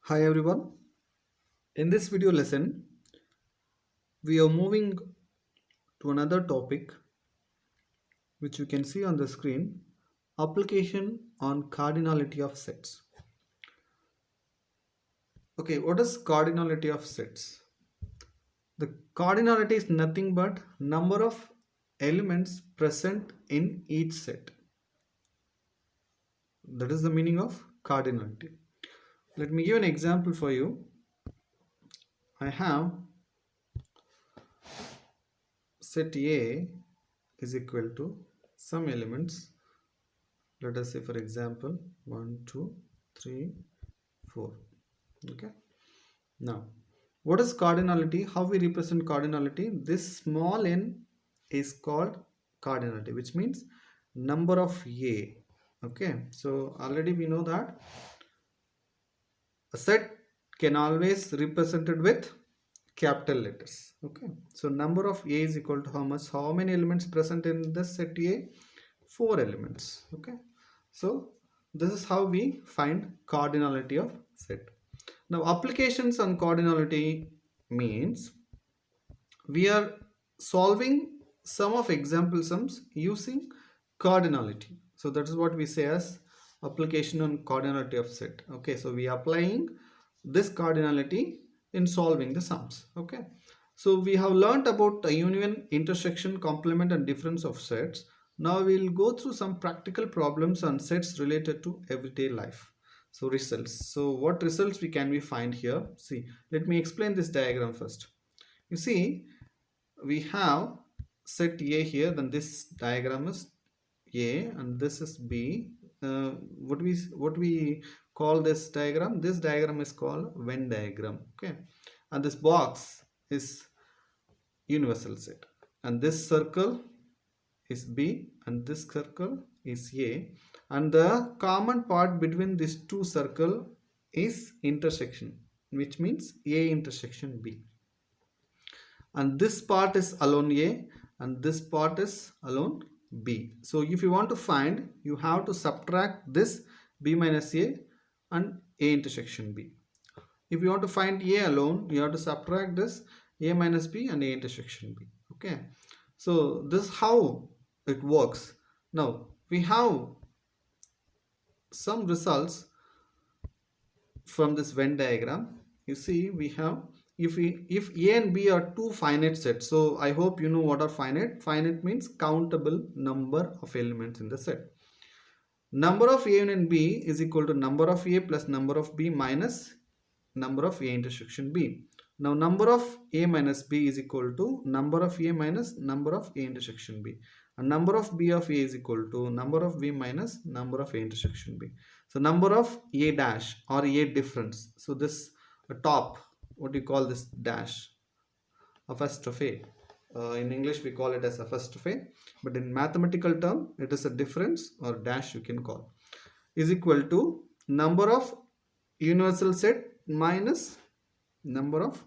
Hi everyone. In this video lesson, we are moving to another topic which you can see on the screen, application on cardinality of sets. Okay, what is cardinality of sets? The cardinality is nothing but number of elements present in each set. That is the meaning of cardinality. Let me give an example for you. I have set A is equal to some elements. Let us say, for example, 1 2 3 4. Okay, now what is cardinality? How we represent cardinality? This small n is called cardinality, which means number of A. Okay, so already we know that a set can always represented with capital letters. Okay, so number of A is equal to how much? How many elements present in the set A? 4 elements. Okay, so this is how we find cardinality of set. Now applications on cardinality means we are solving sum of example sums using cardinality. So that is what we say as application on cardinality of set. Okay, so we are applying this cardinality in solving the sums. Okay, so we have learnt about the union, intersection, complement and difference of sets. Now we will go through some practical problems on sets related to everyday life. So results. So what results we find here? See, let me explain this diagram first. You see, we have set A here, then this diagram is A and this is B. What we call this diagram? This diagram is called Venn diagram. Okay, and this box is universal set, and this circle is B and this circle is A, and the common part between these two circles is intersection, which means A intersection B, and this part is alone A and this part is alone B. So if you want to find, you have to subtract this B minus A and A intersection B. If you want to find A alone, you have to subtract this A minus B and A intersection B. Okay, so this is how it works. Now we have some results from this Venn diagram. You see, we have, if A and B are two finite sets, so I hope you know what are finite. Finite means countable number of elements in the set. Number of A union B is equal to number of A plus number of B minus number of A intersection B. Now number of A minus B is equal to number of A minus number of A intersection B, and number of B of A is equal to number of B minus number of A intersection B. So number of A dash or A difference, so this top, what do you call this dash? A first of A. In English we call it as a first of A, but in mathematical term it is a difference or dash you can call, is equal to number of universal set minus number of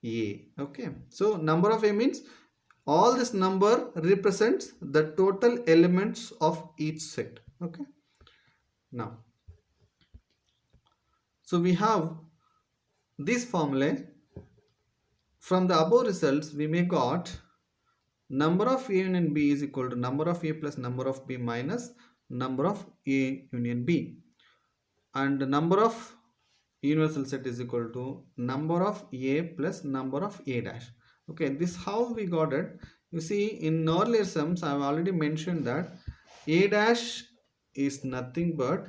A. Okay, so number of A means all this number represents the total elements of each set. Okay, now so we have this formula. From the above results we may got number of A union B is equal to number of A plus number of B minus number of A union B, and number of universal set is equal to number of A plus number of A dash. Okay, this how we got it. You see, in earlier sums I have already mentioned that A dash is nothing but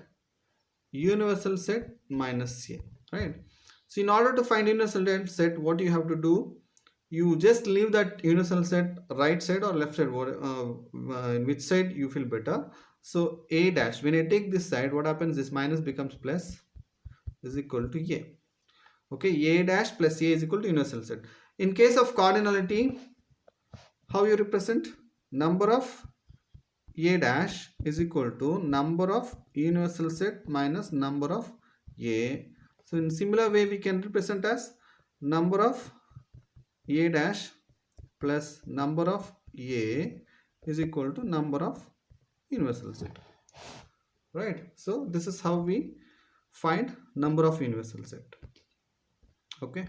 universal set minus A, right? So in order to find universal set, what you have to do, you just leave that universal set right side or left side, in which side you feel better. So A dash, when I take this side, what happens, this minus becomes plus, is equal to A. Okay, A dash plus A is equal to universal set. In case of cardinality, how you represent? Number of A dash is equal to number of universal set minus number of A. So in similar way we can represent as number of A dash plus number of A is equal to number of universal set, right? So this is how we find number of universal set. Okay,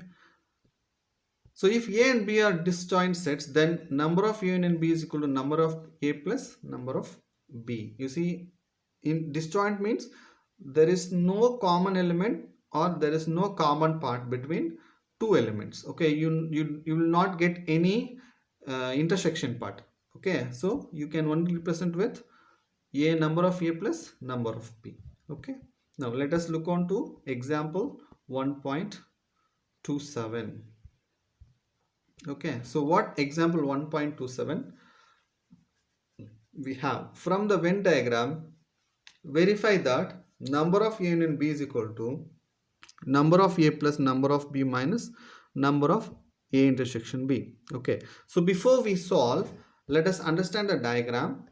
so if A and B are disjoint sets, then number of A union B is equal to number of A plus number of B. You see, in disjoint means there is no common element or there is no common part between two elements. Okay, you will not get any intersection part. Okay, so you can only represent with A number of A plus number of B. Okay, now let us look on to example 1.27. Okay, so what example 1.27 we have? From the Venn diagram, verify that number of A union B is equal to number of A plus number of B minus number of A intersection B. Okay, so before we solve, let us understand the diagram.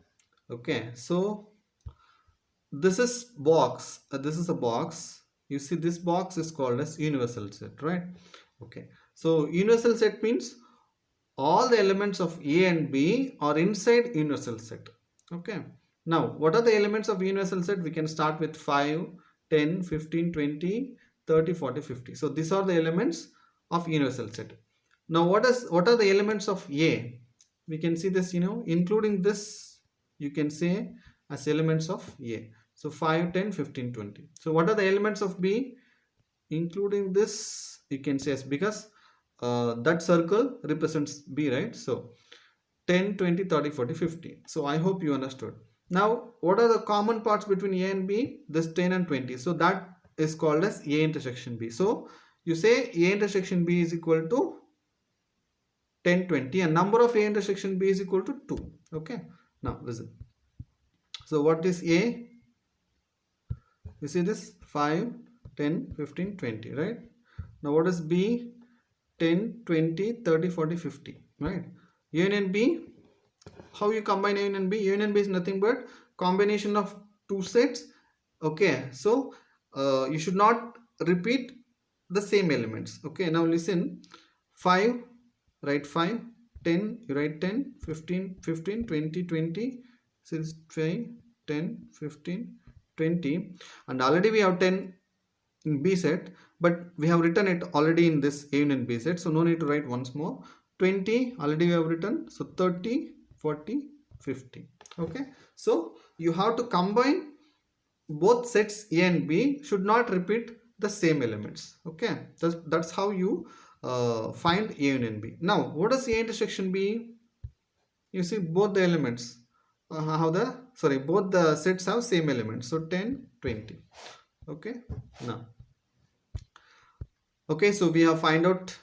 Okay, so this is box, this is a box. You see, this box is called as universal set, right? Okay, so universal set means all the elements of A and B are inside universal set. Okay, now what are the elements of universal set? We can start with 5, 10, 15, 20, 30, 40, 50. So these are the elements of universal set. Now what are the elements of A? We can see this, including this, you can say as elements of A. So 5, 10, 15, 20. So what are the elements of B? Including this, you can say as, because that circle represents B, right? So 10, 20, 30, 40, 50. So I hope you understood. Now what are the common parts between A and B? This 10 and 20. So that is called as A intersection B. So you say A intersection B is equal to 10, 20, and number of A intersection B is equal to 2. Okay, now listen. So what is A? You see this 5, 10, 15, 20, right? Now what is B? 10, 20, 30, 40, 50, right? A union B, how you combine A union B? A union B is nothing but combination of two sets. Okay, so you should not repeat the same elements. Okay, now listen. 5, write 5, 10, you write 10, 15, 15, 20, 20, 6, 5, 10, 15, 20, and already we have 10 in B set, but we have written it already in this A union B set, so no need to write once more. 20 already we have written, so 30, 40, 50. Okay, so you have to combine both sets A and B, should not repeat the same elements. Okay, that's how you find A union B. Now what is A intersection B? You see both the elements both the sets have same elements, so 10, 20. Okay, now okay, so we have find out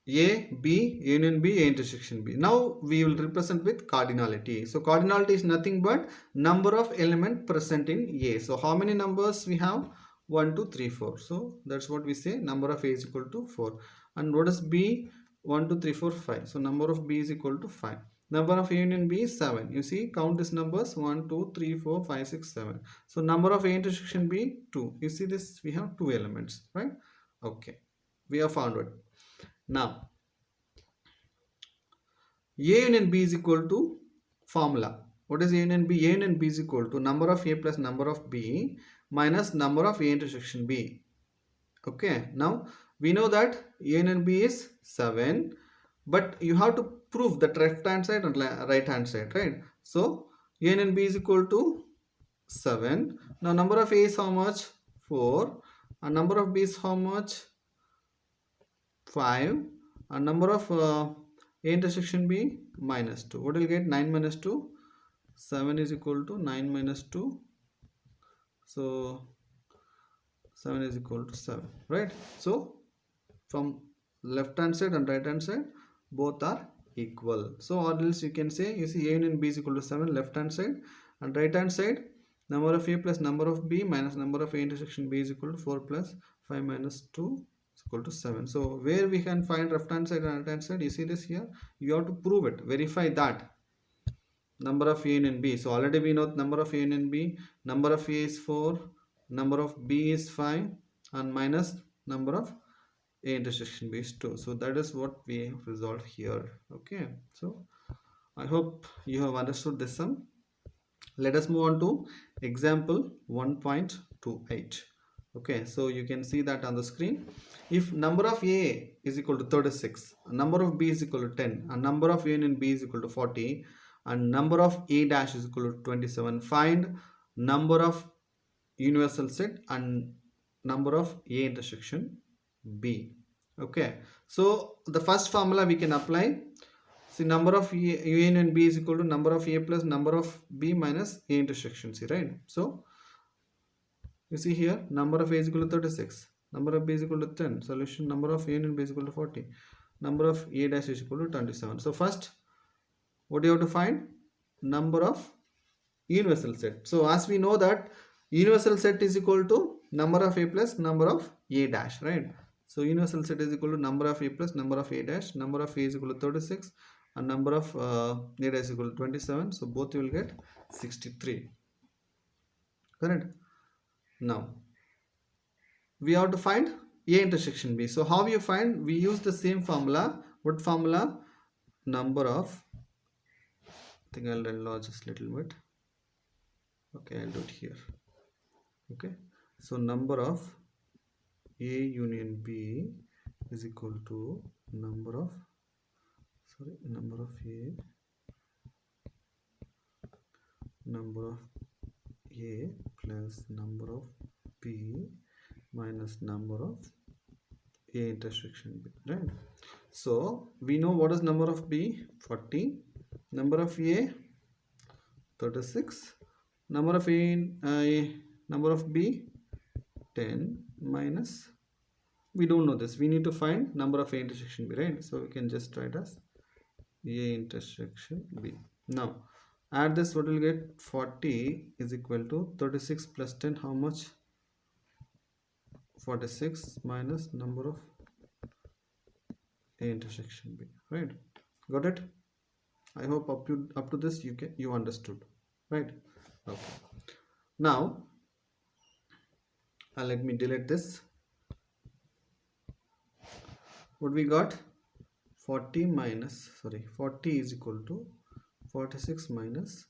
A, B, union B, A intersection B. Now we will represent with cardinality. So cardinality is nothing but number of element present in A. So how many numbers we have? 1, 2, 3, 4. So that's what we say, number of A is equal to 4. And what is B? 1, 2, 3, 4, 5. So number of B is equal to 5. Number of A union B is 7. You see, count these numbers 1, 2, 3, 4, 5, 6, 7. So number of A intersection B 2. You see this, we have 2 elements, right? Okay, we have found it. Now A union B is equal to formula. What is A union B? A union B is equal to number of A plus number of B minus number of A intersection B. Okay, now we know that A union B is 7, but you have to prove that left hand side and right hand side, right? So A union B is equal to 7. Now number of A is how much? 4. And number of B is how much? 5. And number of A intersection B minus 2. What will get? 9 minus 2. 7 is equal to 9 minus 2. So 7 is equal to 7, right? So from left hand side and right hand side both are equal. So or else you can say, you see A union B is equal to 7 left hand side, and right hand side number of A plus number of B minus number of A intersection B is equal to 4 plus 5 minus 2 is equal to 7. So where we can find left hand side and right hand side? You see this here, you have to prove it, verify that number of A union B. So already we know number of A union B, number of A is 4, number of B is 5, and minus number of A intersection B is 2. So that is what we have resolved here. Okay, so I hope you have understood this sum. Let us move on to example 1.28. Okay, so you can see that on the screen. If number of A is equal to 36, number of B is equal to 10, and number of A union B is equal to 40, and number of A dash is equal to 27, find number of universal set and number of A intersection B. Okay, so the first formula we can apply. See, number of A union B is equal to number of A plus number of B minus A intersection C, right? So you see here, number of A is equal to 36, number of B is equal to 10, solution number of A union B is equal to 40, number of A dash is equal to 27. So first, what do you have to find? Number of universal set. So as we know that universal set is equal to number of A plus number of A dash, right? So universal set is equal to number of A plus number of A dash, number of A is equal to 36 and number of A dash is equal to 27. So both you will get 63. Correct? Now we have to find A intersection B. So how you find? We use the same formula. What formula? Number of, I think I'll enlarge this little bit. Okay, I'll do it here. Okay, so number of A union B is equal to number of A plus number of B minus number of A intersection B, right? So we know what is number of B, 40, number of A, 36, number of number of B, 10 minus, we don't know this, we need to find number of A intersection B, right? So we can just write as A intersection B. Now add this, what will get? 40 is equal to 36 plus 10, how much? 46 minus number of A intersection B, right? Got it? I hope up to this you understood, right? Okay. Now let me delete this. What we got? 40 is equal to 46 minus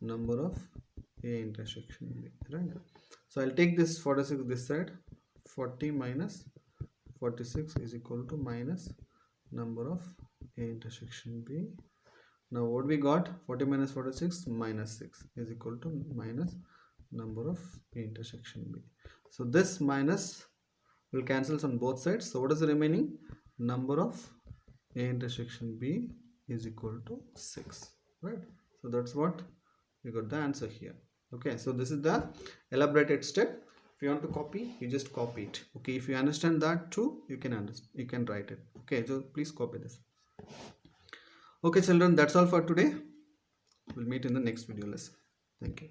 number of A intersection B, right? So I'll take this 46 this side. 40 minus 46 is equal to minus number of A intersection B. Now what we got? 40 minus 46 minus 6 is equal to minus number of A intersection B. So this minus will cancel on both sides. So what is the remaining? Number of A intersection B is equal to 6, right? So that's what we got the answer here. Okay, so this is the elaborated step. If you want to copy, you just copy it. Okay, if you understand that too, you can write it. Okay, so please copy this. Okay children, that's all for today. We'll meet in the next video lesson. Thank you.